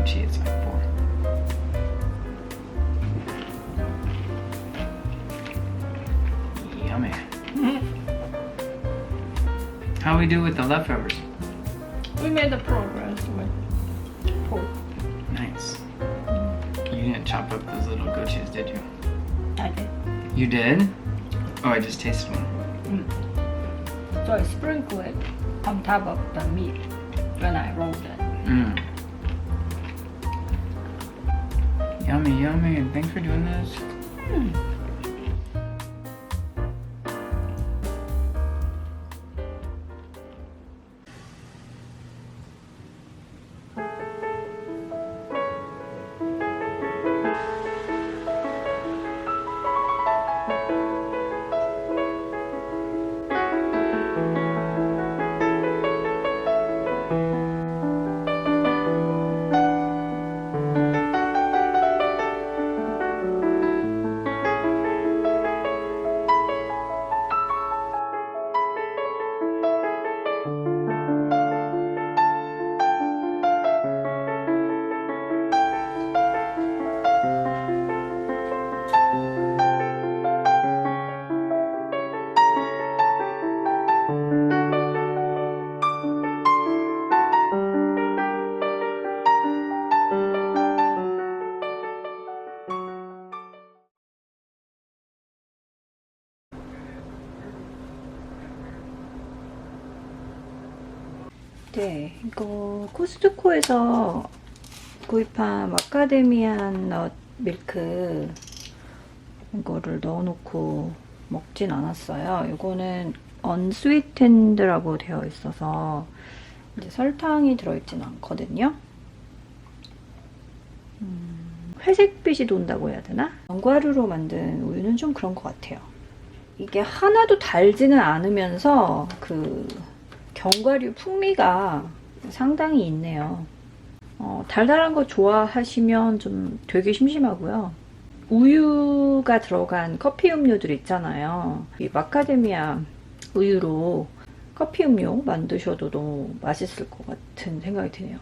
kimchi it's like for. Yummy. How we do with the leftovers? We made the progress with pork. Nice. You didn't chop up those little gochus, did you? I did. You did? Oh, I just tasted one. So I sprinkle it on top of the meat when I rolled it. Yummy, yummy. Thanks for doing this. 네, 이거 코스트코에서 구입한 마카데미안 넛 밀크 이거를 넣어놓고 먹진 않았어요. 이거는 unsweetened라고 되어 있어서 이제 설탕이 들어있진 않거든요. 회색빛이 돈다고 해야 되나? 견과류로 만든 우유는 좀 그런 것 같아요. 이게 하나도 달지는 않으면서 그 견과류 풍미가 상당히 있네요. 달달한 거 좋아하시면 좀 되게 심심하고요. 우유가 들어간 커피 음료들 있잖아요. 이 마카데미아 우유로 커피 음료 만드셔도 너무 맛있을 것 같은 생각이 드네요.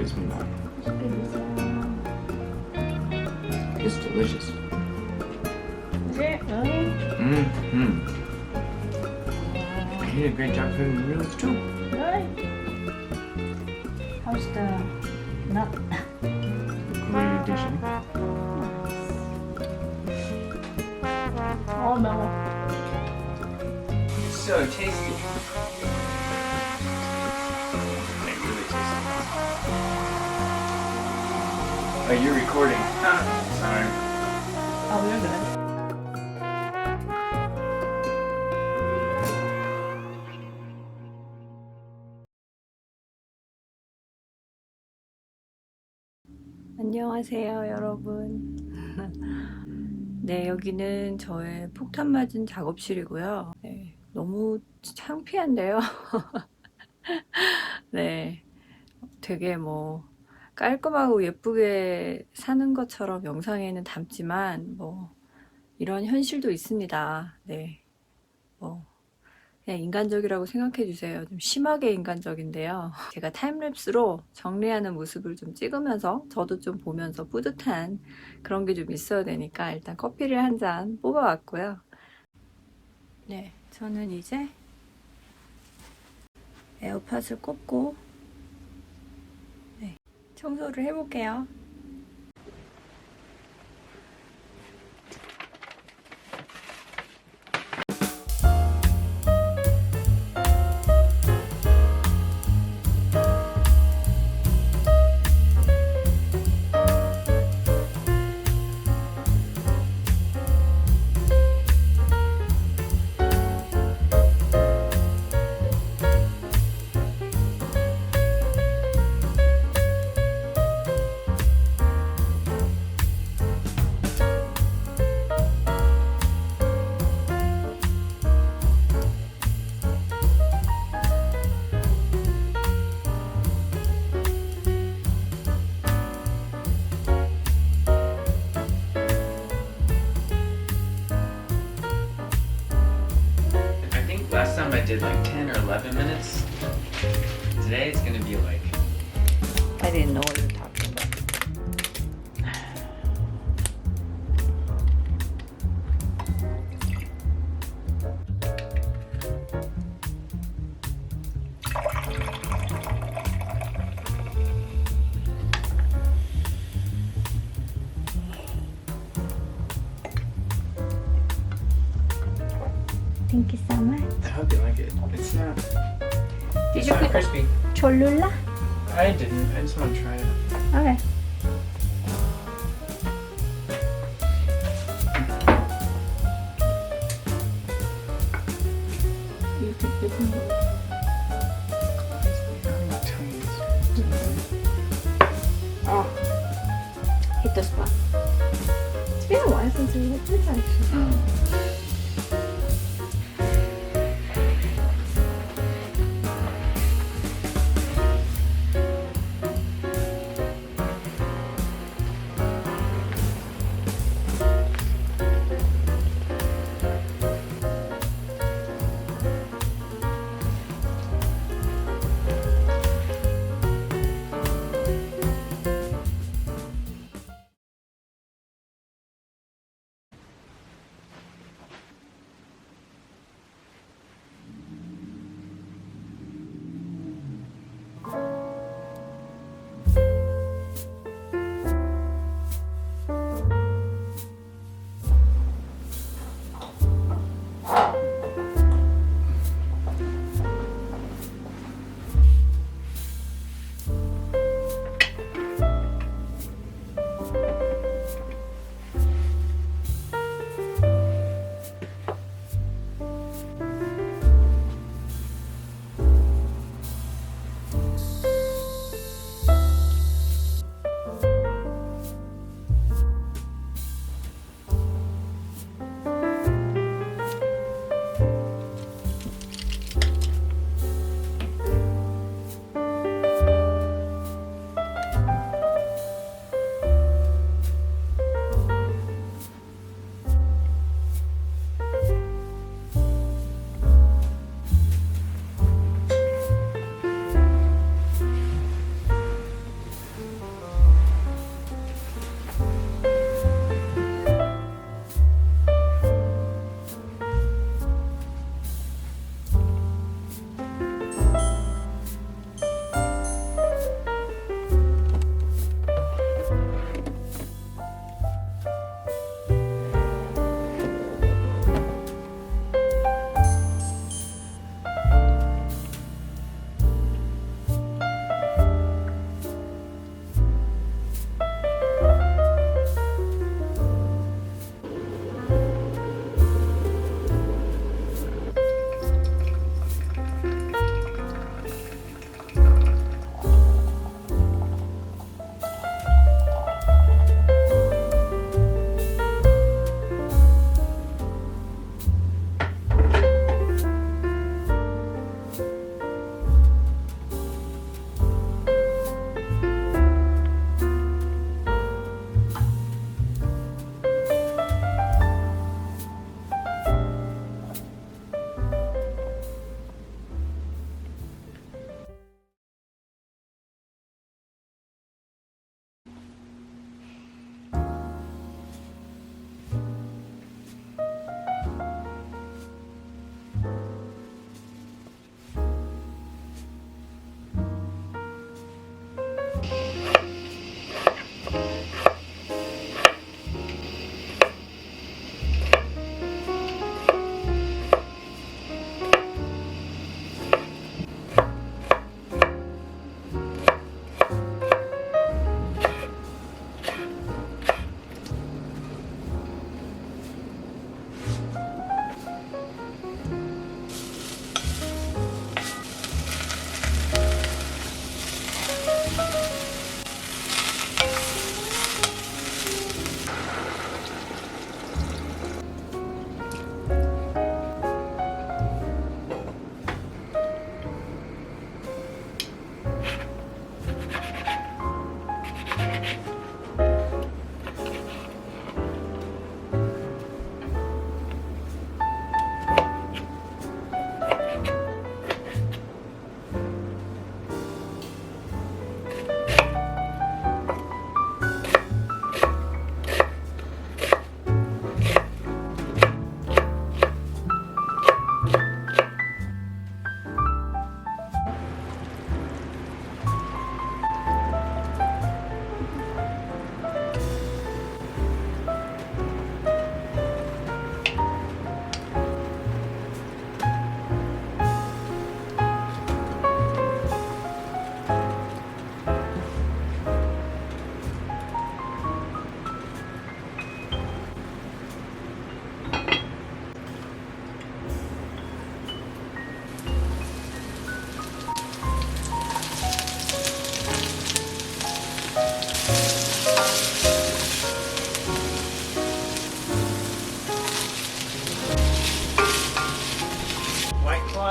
먹겠습니다. 맛있게 드세요. It's delicious. 네. You did a great job filling the noodles too. How's the nut? Great addition. Oh no. So tasty. They really tasty. Oh, you're recording. Sorry. Oh, you're good. 안녕하세요, 여러분. 네, 여기는 저의 폭탄 맞은 작업실이고요. 네, 너무 창피한데요. 네, 되게 뭐 깔끔하고 예쁘게 사는 것처럼 영상에는 담지만 뭐 이런 현실도 있습니다. 네, 뭐 그냥 인간적이라고 생각해 주세요. 좀 심하게 인간적인데요. 제가 타임랩스로 정리하는 모습을 좀 찍으면서 저도 좀 보면서 뿌듯한 그런 게 좀 있어야 되니까 일단 커피를 한 잔 뽑아왔고요. 네, 저는 이제 에어팟을 꽂고 네, 청소를 해볼게요. I think last time I did like 10 or 11 minutes. Today it's gonna be like I didn't know what you were talking about. Thank you so much. I hope you like it. It's not. Did It's you not put crispy. Cholula? I didn't. I just want to try it. Okay. You could give me. Oh, hit the spot. It's been a while since we had pizza actually.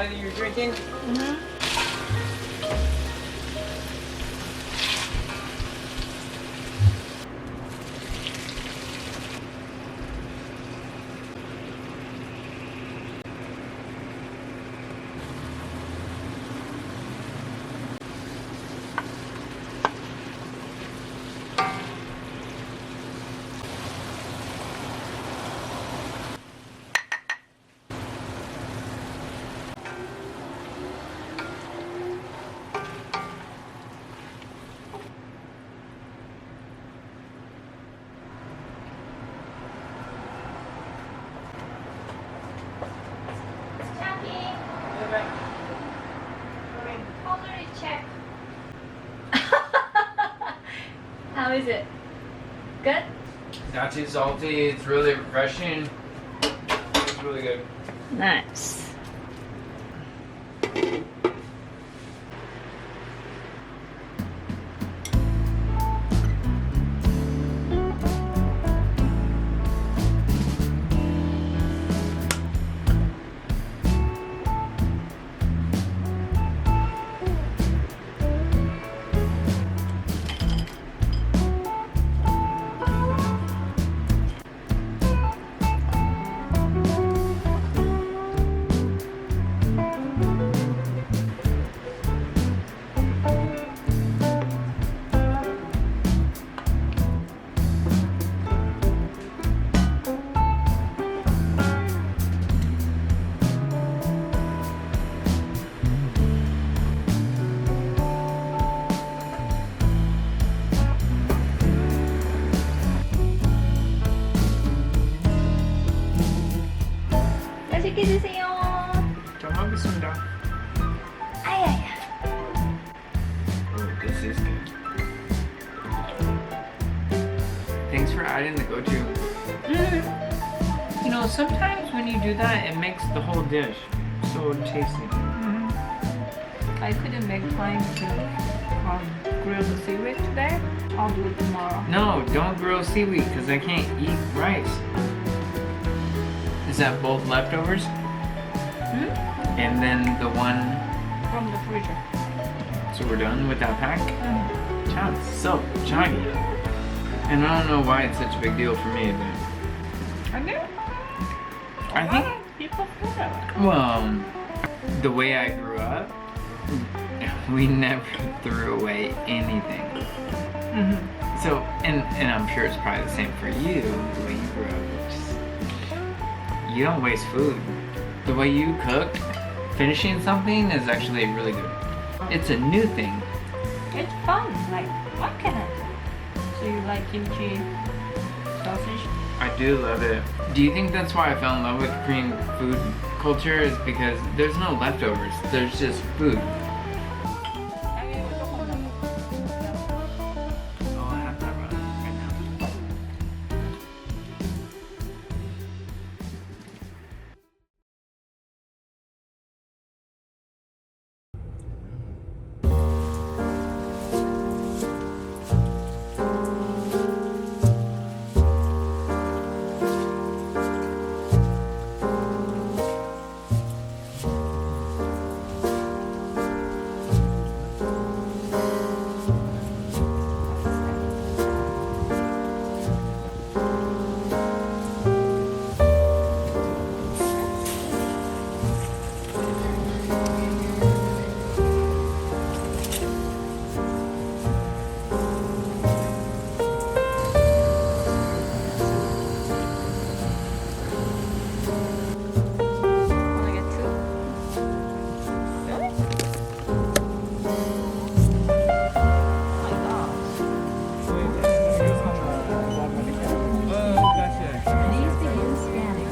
while you're drinking? How is it? Good? Not too salty. It's really refreshing. It's really good. Nice. 맛있게 드세요. 잘 먹겠습니다. 아야야. Oh, this is good. Thanks for adding the gochu. You know, sometimes when you do that, it makes the whole dish so tasty. I couldn't make time to grill the seaweed today. I'll do it tomorrow. No, don't grill seaweed because I can't eat rice. Is that both leftovers? And then the one... From the freezer. So we're done with that pack? Wow, it's so chunky. And I don't know why it's such a big deal for me, but... I think... People feel that Well, the way I grew up, we never threw away anything. So, and I'm sure it's probably the same for you, the way you grew up. Just, you don't waste food. The way you cook, finishing something is actually really good. It's a new thing. It's fun. Like, what can I do? So you like kimchi sausage? I do love it. Do you think that's why I fell in love with Korean food culture? Is because there's no leftovers. There's just food. I'll have that right now. Wanna get two? Really? Oh my gosh. These begin scanning.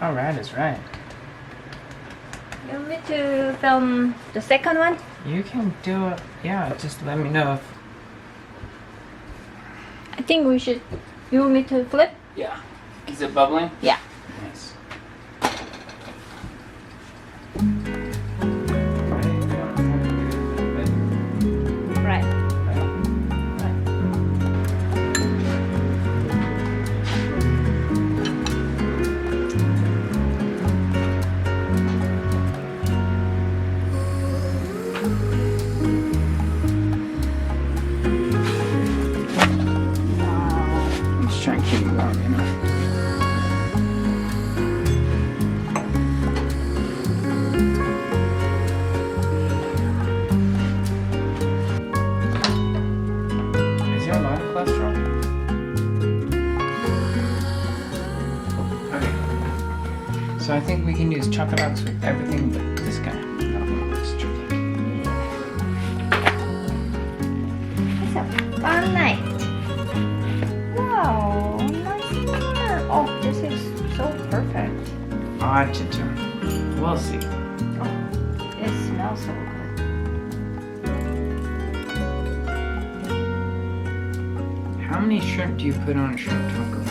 Alright is right. You want me to film the second one? You can do it. Yeah, just let me know if. I think we should. You want me to flip? Yeah. Is it bubbling? Yeah. Nice. Right. I'm just trying to keep it warm, you know. Is there a lot of cholesterol? Okay. So I think we can use chocolates with everything but this guy. Oh, that's tricky. It's a fun night. Wow, nice dinner. Oh, this is so perfect. Cha-cha. We'll see. Oh, it smells so good. How many shrimp do you put on a shrimp taco?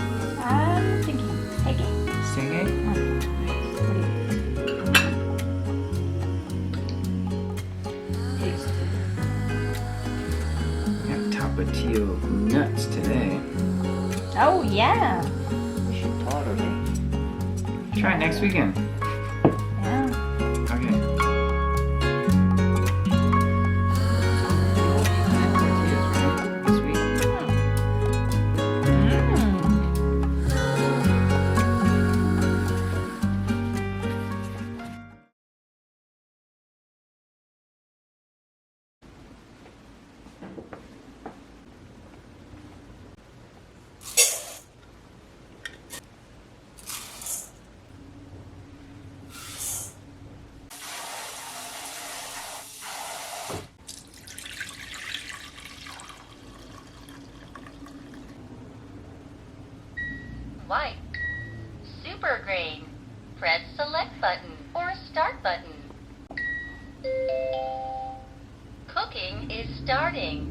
I'm thinking 세개. Sege? Taste. We have tapatio nuts today. Oh yeah, we should totally. Try it next weekend. Yeah. Okay. Sweet. White. Super green. Press select button or start button. Cooking is starting.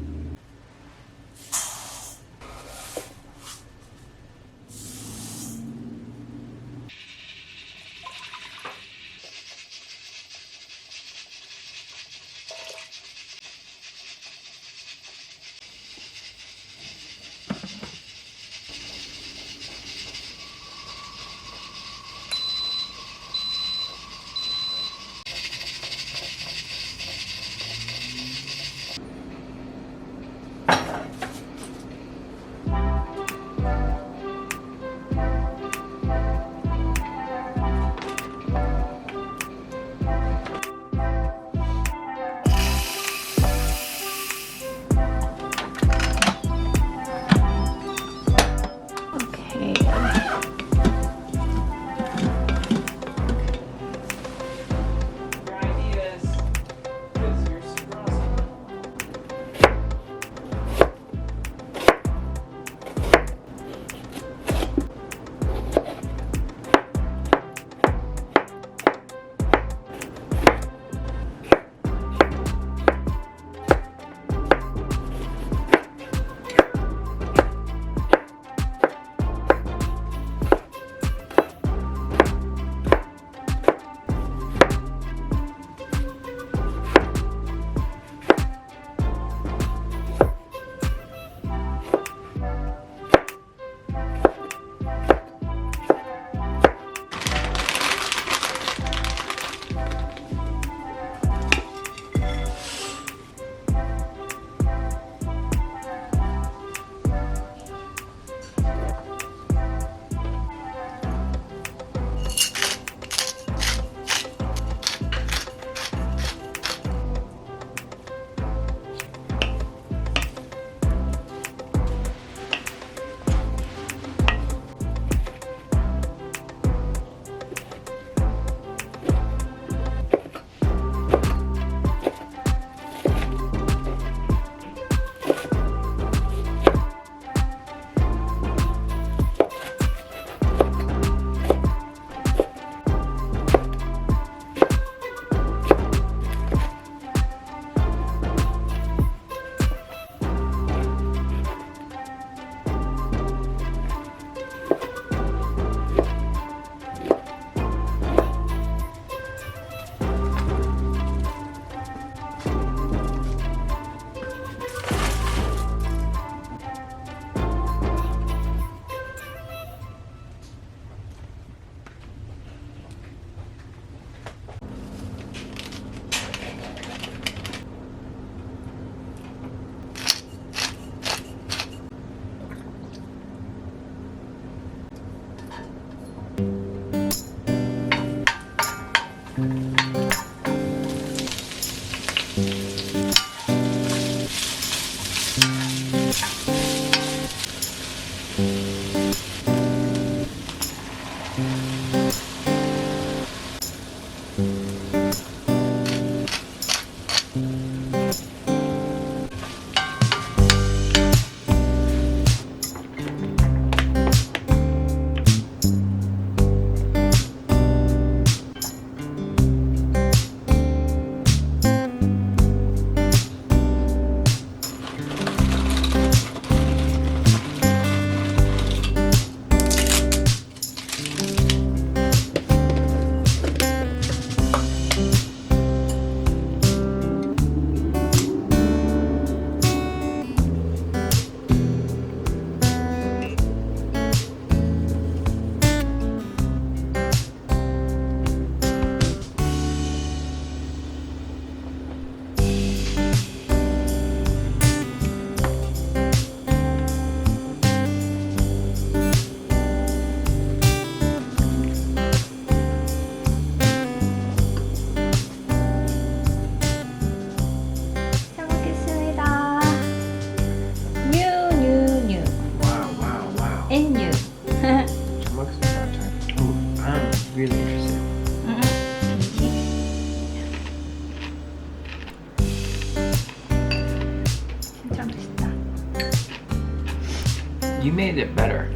You made it better.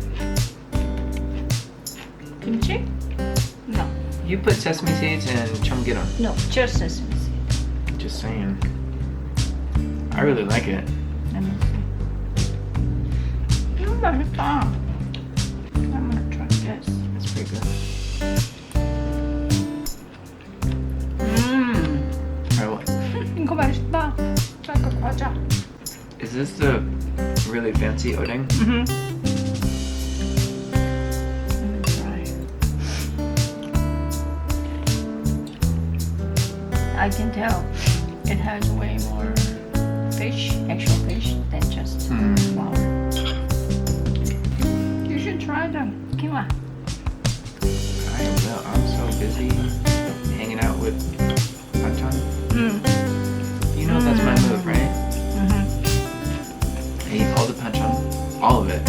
Kimchi? No. You put sesame seeds and chamgiram. No, just sesame seed. Just saying. I really like it. Let me see. 맛있다. I'm gonna try this. It's pretty good. Try what? 이거 맛있다. 약간 과자. Is this the really fancy odeng? Let me try. I can tell it has way more fish, actual fish, than just flour. You should try them. Come on. I will. I'm so busy hanging out with Pachan. You know that's my move, right? I eat all the Pachan. All of it.